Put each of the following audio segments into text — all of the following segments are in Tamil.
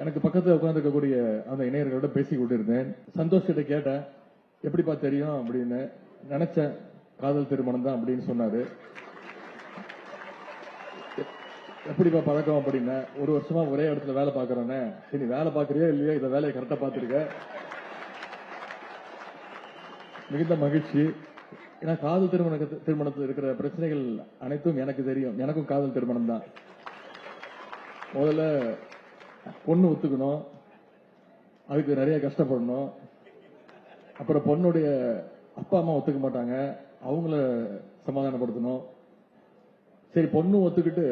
எனக்கு பக்கத்துல உட்கார்ந்து இருக்கக்கூடிய அந்த இணையர்களோட பேசி கொண்டிருந்தேன். சந்தோஷ் கிட்ட கேட்டேன், எப்படிப்பா தெரியும் அப்படின்னு. நினைச்சேன் காதல் திருமணம் தான் அப்படின்னு சொன்னாரு. எப்படிப்பா பழக்கம் அப்படின்னா, ஒரு வருஷமா ஒரே இடத்துல வேலை பாக்குறேன்னு. சரி, வேலை பாக்குறியா இல்லையா, இந்த வேலையை கரெக்டா பாத்துருக்க. மிகுந்த மகிழ்ச்சி. ஏன்னா காதல் திருமணத்தில் இருக்கிற பிரச்சனைகள் அனைத்தும் எனக்கு தெரியும். எனக்கும் காதல் திருமணம் தான். முதல்ல பொண்ணு ஒத்துக்கணும், அதுக்கு நிறைய கஷ்டப்படணும். அப்புறம் பொண்ணுடைய அப்பா அம்மா ஒத்துக்க மாட்டாங்க, அவங்கள சமாதானப்படுத்தணும். சரி, பொண்ணு ஒத்துக்கிட்டு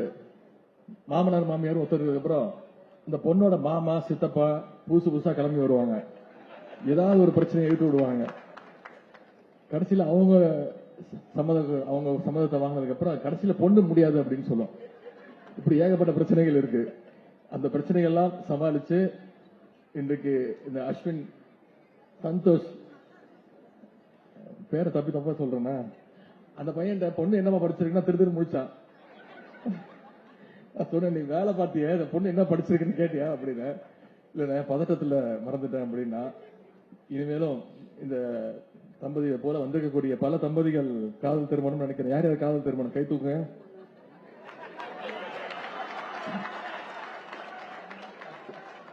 மாமனார் மாமியாரும் ஒத்துக்கிறதுக்கு அப்புறம் இந்த பொண்ணோட மாமா சித்தப்பா புதுசா கிளம்பி வருவாங்க, ஏதாவது ஒரு பிரச்சனையை எழுத்து விடுவாங்க. கடைசியில் அவங்க சம்மதத்தை வாங்கினதுக்கு அப்புறம் கடைசியில பொண்ணு முடியாது அப்படின்னு சொல்லும். இப்படி ஏகப்பட்ட பிரச்சனைகள் இருக்கு. அந்த பிரச்சனைகள்லாம் சமாளிச்சு இன்றைக்கு இந்த அஸ்வின் சந்தோஷ், பேரை தப்பா சொல்றேன்னா, அந்த பையன் பொண்ணு என்னமா படிச்சிருக்குன்னா திரு முடிச்சான். சொன்ன, நீ வேலை பார்த்திய, இந்த பொண்ணு என்ன படிச்சிருக்குன்னு கேட்டியா அப்படின்னு. இல்ல பதட்டத்துல மறந்துட்டேன் அப்படின்னா. இனிமேலும் இந்த தம்பதியை போல வந்திருக்கக்கூடிய பல தம்பதிகள் காதல் திருமணம் நினைக்கிறேன். யார் யார் காதல் திருமணம் கை தூக்குங்க.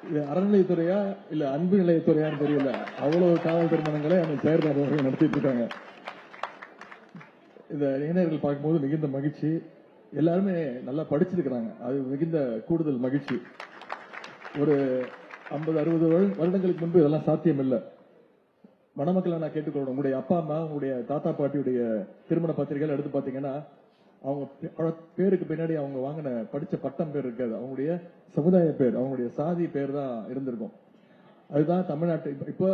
இது அறநிலையத்துறையா இல்ல அன்பு நிலையத்துறையான்னு தெரியல, அவ்வளவு காதல் திருமணங்களை அந்த செயற்பாடு நடத்திட்டு இருக்காங்க. இந்த இளைஞர்கள் பார்க்கும்போது மிகுந்த மகிழ்ச்சி. எல்லாருமே நல்லா படிச்சிருக்கிறாங்க, அது மிகுந்த கூடுதல் மகிழ்ச்சி. ஒரு 50-60 வருடங்களுக்கு முன்பு இதெல்லாம் சாத்தியம் இல்லை. மணமக்களை நான் கேட்டுக்கொள்றேன், உங்களுடைய அப்பா அம்மா உங்களுடைய தாத்தா பாட்டியுடைய திருமண பத்திரிகைகள் எடுத்து பாத்தீங்கன்னா அவங்க பேருக்கு பின்னாடி அவங்க வாங்கின படிச்ச பட்டம் பேர் இருக்காது, அவங்களுடைய சமுதாய பேர், அவங்களுடைய சாதி பேர் தான் இருந்திருக்கும். அதுதான் தமிழ்நாட்டு இப்ப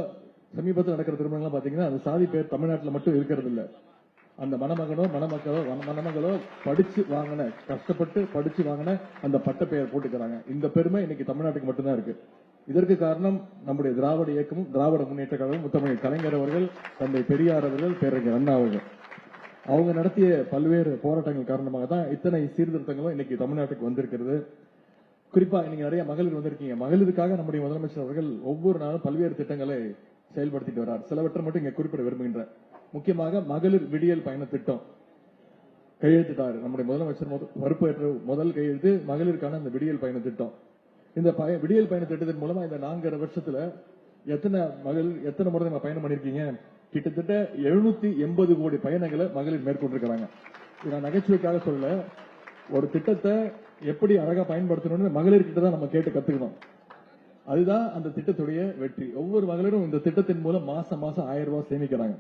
சமீபத்தில் நடக்கிற திருமணம் பாத்தீங்கன்னா அந்த சாதி பேர் தமிழ்நாட்டில் மட்டும் இருக்கிறது இல்ல. அந்த மணமகளோ படிச்சு வாங்கின, கஷ்டப்பட்டு படிச்சு வாங்கின அந்த பட்ட பெயர் போட்டுக்கிறாங்க. இந்த பெருமை இன்னைக்கு தமிழ்நாட்டுக்கு மட்டும்தான் இருக்கு. இதற்கு காரணம் நம்முடைய திராவிட இயக்கமும் திராவிட முன்னேற்ற கழகமும் முத்தமிழ் கலைஞர் அவர்கள், தந்தை பெரியார் அவர்கள், பேரறிஞர் அண்ணா அவர்கள், அவங்க நடத்திய பல்வேறு போராட்டங்கள் காரணமாக தான் இத்தனை சீர்திருத்தங்களும் இன்னைக்கு தமிழ்நாட்டுக்கு வந்திருக்கிறது. குறிப்பா இன்னைக்கு நிறைய மகளிர் வந்திருக்கீங்க. மகளிருக்காக நம்முடைய முதலமைச்சர் அவர்கள் ஒவ்வொரு நாளும் பல்வேறு திட்டங்களை செயல்படுத்திட்டு வர்றார். சிலவற்றை மட்டும் இங்க குறிப்பிட விரும்புகின்றேன். முக்கியமாக மகளிர் விடியல் பயண திட்டம் கையெழுத்திட்டார் நம்முடைய முதலமைச்சர். பொறுப்பேற்ற முதல் கையெழுத்து மகளிருக்கான இந்த விடியல் பயண திட்டம். இந்த விடியல் பயண திட்டத்தின் மூலமா இந்த 4.5 வருஷத்துல எத்தனை மகளிர் எத்தனை முறை நம்ம பயணம் பண்ணிருக்கீங்க? கிட்டத்தட்ட 780 கோடி பயணங்களை மகளிர் மேற்கொண்டிருக்கிறாங்க. நான் நகைச்சுவைக்காக சொல்ல, ஒரு திட்டத்தை எப்படி அழகா பயன்படுத்தணும்னு மகளிர் கிட்ட தான் நம்ம கேட்டு கத்துக்கணும். அதுதான் அந்த திட்டத்துடைய வெற்றி. ஒவ்வொரு மகளிரும் இந்த திட்டத்தின் மூலம் மாசம் 1000 ரூபாய் சேமிக்கிறாங்க.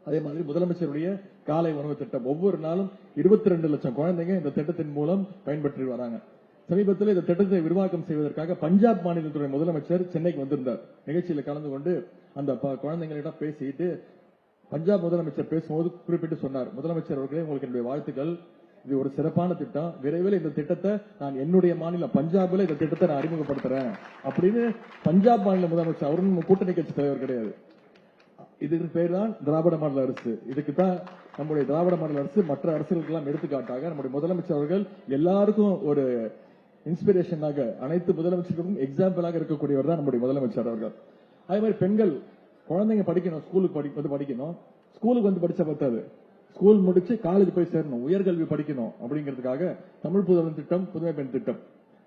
அதே மாதிரி முதலமைச்சருடைய காலை உணவு திட்டம், ஒவ்வொரு நாளும் 22 லட்சம் குழந்தைங்க இந்த திட்டத்தின் மூலம் பயன்பெற்று வராங்க. சமீபத்தில் இந்த திட்டத்தை விரிவாக்கம் செய்வதற்காக பஞ்சாப் மாநிலத்துடைய முதலமைச்சர் சென்னைக்கு வந்திருந்தார். நிகழ்ச்சியில கலந்து கொண்டு அந்த குழந்தைங்களிடம் பேசிட்டு பஞ்சாப் முதலமைச்சர் பேசும்போது குறிப்பிட்டு சொன்னார், முதலமைச்சர் அவர்களே, உங்களுக்கு என்னுடைய வாழ்த்துக்கள், இது ஒரு சிறப்பான திட்டம். விரைவில் இந்த திட்டத்தை நான் என்னுடைய மாநிலம் பஞ்சாப்ல இந்த திட்டத்தை நான் அறிமுகப்படுத்துறேன் அப்படின்னு பஞ்சாப் மாநில முதலமைச்சர், அவரும் கூட்டணி கட்சி தலைவர் கிடையாது. இதுக்கு பேர் தான் திராவிட மாடல் அரசு. இதுக்கு தான் நம்முடைய திராவிட மாடல் அரசு மற்ற அரசுகளுக்கெல்லாம் எடுத்துக்காட்டாக நம்முடைய முதலமைச்சர் அவர்கள் எல்லாருக்கும் ஒரு இன்ஸ்பிரேஷனாக, அனைத்து முதலமைச்சர்களுக்கும் எக்ஸாம்பிளாக இருக்கக்கூடியவர் தான் நம்முடைய முதலமைச்சர் அவர்கள். அதே மாதிரி பெண்கள் குழந்தைங்க படிக்கணும், ஸ்கூலுக்கு வந்து படிக்கணும். ஸ்கூலுக்கு வந்து படிச்சா பத்தாது, ஸ்கூல் முடிச்சு காலேஜ் போய் சேரணும், உயர்கல்வி படிக்கணும் அப்படிங்கிறதுக்காக தமிழ் புதல்வன் திட்டம், புதுமை பெண் திட்டம்.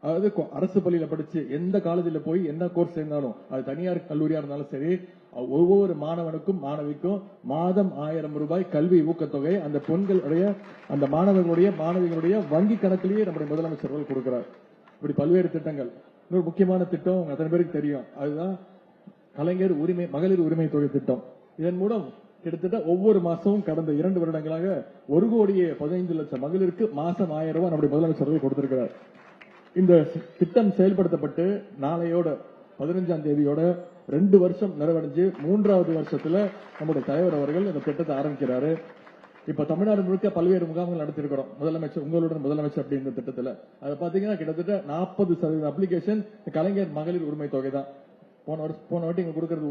அதாவது அரசு பள்ளியில படிச்சு எந்த காலேஜில் போய் என்ன கோர்ஸ் சேர்ந்தாலும், அது தனியார் கல்லூரியா இருந்தாலும் சரி, ஒவ்வொரு மாணவனுக்கும் மாணவிக்கும் மாதம் 1000 ரூபாய் கல்வி ஊக்கத்தொகை அந்த பெண்களுடைய அந்த மாணவிகளுடைய வங்கி கணக்கிலேயே நம்முடைய முதலமைச்சர்கள் கொடுக்கிறார். இப்படி பல்வேறு திட்டங்கள். இன்னொரு முக்கியமான திட்டம் அத்தனை பேருக்கு தெரியும், அதுதான் கலைஞர் மகளிர் உரிமை தொகை திட்டம். இதன் மூலம் கிட்டத்தட்ட ஒவ்வொரு மாசமும் கடந்த 2 வருடங்களாக 1,15,00,000 மகளிருக்கு மாசம் 1000 ரூபாய் நம்முடைய முதலமைச்சர்கள் கொடுத்திருக்கிறார். இந்த திட்டம் செயல்படுத்தப்பட்டு நாளையோட 15ஆம் தேதியோட 2 வருஷம் நிறைவடைஞ்சு 3வது வருஷத்துல நம்முடைய தலைவர் அவர்கள் இந்த திட்டத்தை ஆரம்பிக்கிறாரு. இப்ப தமிழ்நாடு முழுக்க பல்வேறு முகாம்கள் நடத்திருக்கிறோம். முதலமைச்சர் உங்களுடன் முதலமைச்சர் அப்படின்ற திட்டத்துல அதை பாத்தீங்கன்னா கிட்டத்தட்ட 40% அப்ளிகேஷன் கலைஞர் மகளிர் உரிமை தொகை தான். போன வாட்டி இங்க கொடுக்கறது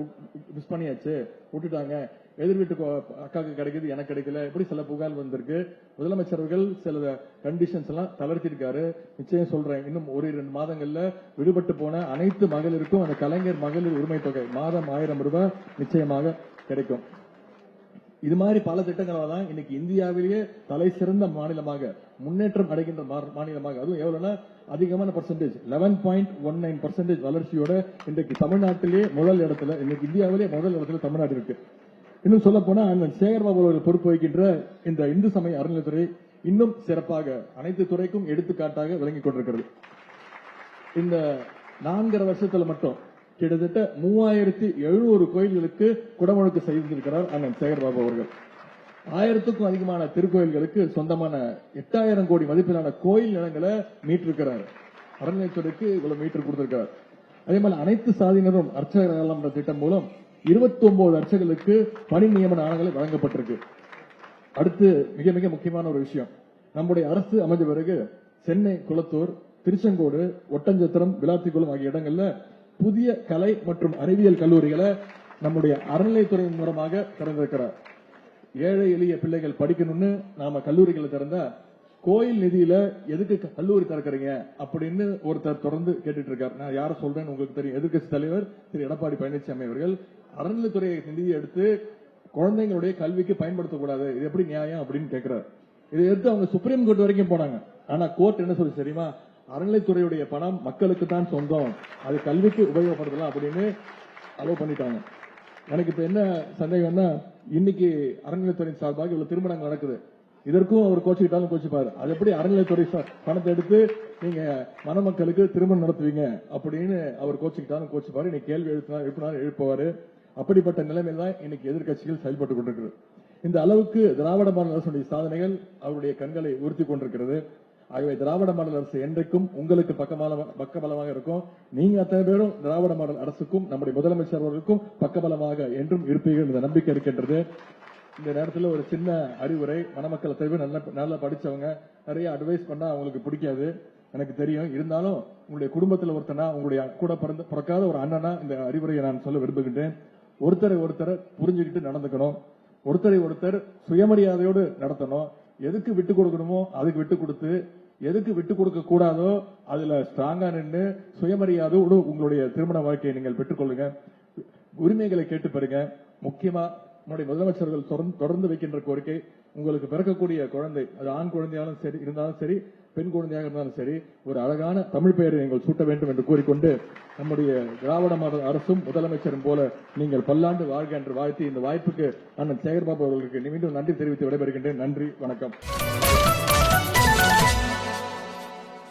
மிஸ் பண்ணியாச்சு, விட்டுட்டாங்க, எதிர் வீட்டுக்கு அக்காவுக்கு கிடைக்குது எனக்கு கிடைக்கல, இப்படி சில புகார் வந்திருக்கு. முதலமைச்சர்கள் சில கண்டிஷன்ஸ் எல்லாம் தளர்த்திருக்காரு. நிச்சயம் சொல்றேன், இன்னும் ஒரு 2 மாதங்கள்ல விடுபட்டு போன அனைத்து மகளிருக்கும் அந்த கலைஞர் மகளிர் உரிமை தொகை மாதம் 1000 ரூபாய் நிச்சயமாக கிடைக்கும். இது மாதிரி பல திட்டங்களால தான் இன்னைக்கு இந்தியாவிலேயே தலை சிறந்த மாநிலமாக, முன்னேற்றம் அடைகின்ற மாநிலமாக, அதுவும் எவ்வளவுனா அதிகமான பர்சன்டேஜ் 11.19% வளர்ச்சியோட இன்றைக்கு தமிழ்நாட்டிலே முதல் இடத்துல, இன்னைக்கு இந்தியாவிலே முதல் இடத்துல தமிழ்நாடு இருக்கு. இன்னும் சொல்ல போனா அண்ணன் சேகர்பாபு அவர்கள் பொறுப்பு வகிக்கின்ற இந்த இந்து சமய அறநிலையத்துறை இன்னும் சிறப்பாக அனைத்து துறைக்கும் எடுத்துக்காட்டாக விளங்கிக் கொண்டிருக்கிறது. இந்த 4.5 வருஷத்துல மட்டும் கிட்டத்தட்ட 3700 கோயில்களுக்கு குடமுழுக்கு செய்திருக்கிறார் அண்ணன் சேகர்பாபு அவர்கள். 1000க்கும் அதிகமான திருக்கோயில்களுக்கு சொந்தமான 8000 கோடி மதிப்பிலான கோயில் நிலங்களை மீட்டிருக்கிறார். அறநிலையத்துறைக்கு இவ்வளவு மீட்டர் கொடுத்திருக்கிறார். அதே மாதிரி அனைத்து சாதியினரும் அர்ச்சகர் என்ற திட்டம் மூலம் 29 அர்ச்சகர்களுக்கு பணி நியமன ஆணைகள் வழங்கப்பட்டிருக்கு. அடுத்து மிக மிக முக்கியமான ஒரு விஷயம், நம்முடைய அரசு அமைஞ்ச பிறகு சென்னை குளத்தூர், திருச்செங்கோடு, ஒட்டஞ்சத்திரம், விளாத்திக்குளம் ஆகிய இடங்கள்ல புதிய கலை மற்றும் அறிவியல் கல்லூரிகளை நம்முடைய அறநிலையத்துறை மூலமாக திறந்திருக்கிறார். ஏழை எளிய பிள்ளைகள் படிக்கணும்னு நாம கல்லூரிகளை திறந்தா கோயில் நிதியில எதுக்கு கல்லூரி திறக்கிறீங்க அப்படின்னு ஒருத்தர் தொடர்ந்து கேட்டுட்டு இருக்காரு. நான் யார சொல்றேன்னு உங்களுக்கு தெரியும். எதிர்க்கட்சி தலைவர் திரு எடப்பாடி பழனிசாமி அவர்கள் அறநிலையத்துறை நிதியை எடுத்து குழந்தைங்களுடைய கல்விக்கு பயன்படுத்தக்கூடாது, இது எப்படி நியாயம் அப்படின்னு கேட்கிறார். இதை எடுத்து அவங்க சுப்ரீம் கோர்ட் வரைக்கும் போனாங்க. ஆனா கோர்ட் என்ன சொல்லி தெரியுமா, அறநிலைத்துறையுடைய பணம் மக்களுக்கு தான் சொந்தம், அது கல்விக்கு உபயோகப்படுத்தலாம் அப்படின்னு அலோவ் பண்ணிட்டாங்க. எனக்கு இப்ப என்ன சந்தேகம்னா, இன்னைக்கு அறநிலைத்துறை சார்பாக இவ்வளவு திருமணங்கள் நடக்குது, இதற்கும் அவர் கோச்சிக்கிட்டாலும் கோச்சிப்பாரு. அது எப்படி அறநிலைத்துறை பணத்தை எடுத்து நீங்க மணமக்களுக்கு திருமணம் நடத்துவீங்க அப்படின்னு அவர் கோச்சிக்கிட்டாலும் கோச்சிப்பாரு. இன்னைக்கு கேள்வி எழுப்பினாலும் எழுப்புவாரு. அப்படிப்பட்ட நிலைமையில் தான் இன்னைக்கு எதிர்கட்சிகள் செயல்பட்டுக் கொண்டிருக்கிறது. இந்த அளவுக்கு திராவிட மாடல் அரசுடைய சாதனைகள் அவருடைய கண்களை உறுத்தி கொண்டிருக்கிறது. ஆகவே திராவிட மாடல் அரசு என்றைக்கும் உங்களுக்கு பக்கபலமாக இருக்கும். நீங்க அத்தனை பேரும் திராவிட மாடல் அரசுக்கும் நம்முடைய முதலமைச்சர் அவர்களுக்கும் பக்கபலமாக என்றும் இருப்பீர்கள் என்ற நம்பிக்கை இருக்கின்றது. இந்த நேரத்தில் ஒரு சின்ன அறிவுரை, மணமக்கள் அத்தனை பேர் நல்லா படிச்சவங்க, நிறைய அட்வைஸ் பண்ணா அவங்களுக்கு பிடிக்காது எனக்கு தெரியும். இருந்தாலும் உங்களுடைய குடும்பத்தில் ஒருத்தனா, உங்களுடைய கூட பிறக்காத ஒரு அண்ணனா இந்த அறிவுரையை நான் சொல்ல விரும்புகின்றேன். ஒருத்தரை புரிஞ்சுக்கிட்டு நடந்துக்கணும். ஒருத்தரை ஒருத்தர் சுயமரியாதையோடு நடத்தணும். எதுக்கு விட்டு கொடுக்கணுமோ அதுக்கு விட்டு கொடுத்து, எதுக்கு விட்டு கொடுக்க கூடாதோ அதுல ஸ்ட்ராங்கா நின்று சுயமரியாதையோடு உங்களுடைய திருமண வாழ்க்கையை நீங்கள் பெற்றுக்கொள்ளுங்க. உரிமைகளை கேட்டு பெறுங்க. முக்கியமா நம்முடைய முதலமைச்சர்கள் தொடர்ந்து வைக்கின்ற கோரிக்கை, உங்களுக்கு பிறக்கக்கூடிய குழந்தை, அது ஆண் குழந்தையாலும் சரி இருந்தாலும் சரி, பெண் குழந்தையாக இருந்தாலும் சரி, ஒரு அழகான தமிழ் பெயரை நீங்கள் சூட்ட வேண்டும் என்று கூறிக்கொண்டு, நம்முடைய திராவிட மாடல் அரசும் முதலமைச்சரும் போல நீங்கள் பல்லாண்டு வாழ்க என்று வாழ்த்தி, இந்த வாய்ப்புக்கு அண்ணன் சேகர்பாபு அவர்களுக்கு மீண்டும் நன்றி தெரிவித்து விடைபெறுகின்றேன். நன்றி, வணக்கம்.